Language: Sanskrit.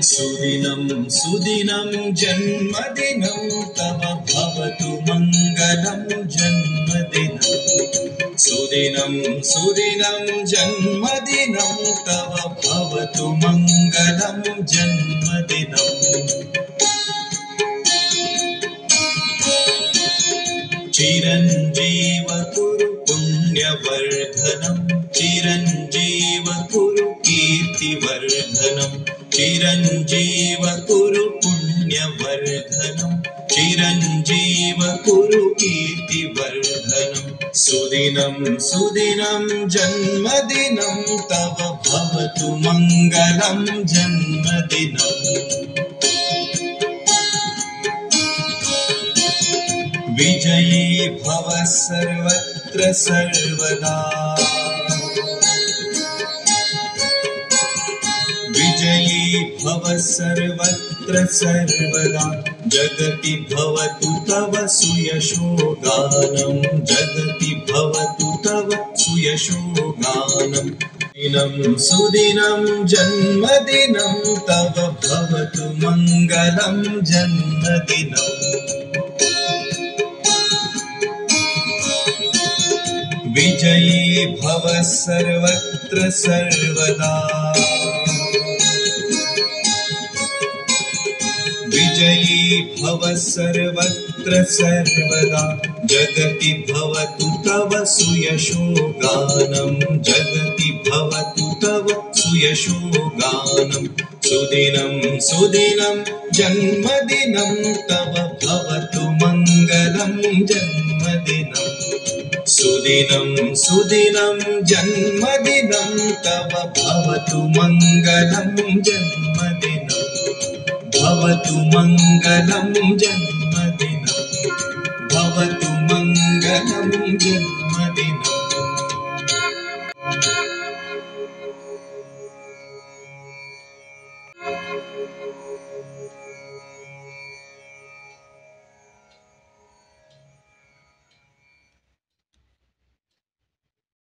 सुदिनं सुदिनं जन्मदिनं तव भवतु मङ्गलं जन्मदिनं सुदिनं सुदिनं जन्मदिनं तव भवतु मङ्गलं जन्मदिनं चिरञ्जीव कुरु पुण्यवर्धनं चिरञ्जीव कुरु कीर्तिवर्धनं चिरञ्जीव कुरु पुण्यवर्धनं चिरञ्जीव कुरु कीर्तिवर्धनं सुदिनं सुदिनं जन्मदिनं तव भवतु मङ्गलं जन्मदिनं विजयी भव सर्वत्र सर्वदा विजयी भव सर्वत्र सर्वदा जगति भवतु तव सुयशोगानं जगति भवतु तव सुयशोगानं दिनं सुदिनं जन्मदिनं तव भवतु मङ्गलं जन्मदिनं विजयी भव सर्वत्र सर्वदा विजयी भव सर्वत्र सर्वदा जगति भवतु तव सुयशोगानं जगति भवतु तव सुयशोगानं सुदिनं सुदिनं जन्मदिनं तव भवतु मङ्गलं जन्मदिनं सुदिनं सुदिनं जन्मदिनं तव भवतु मङ्गलं जन्मदिनं भवतु मङ्गलं जन्मदिनं भवतु मङ्गलं जन्मदिनं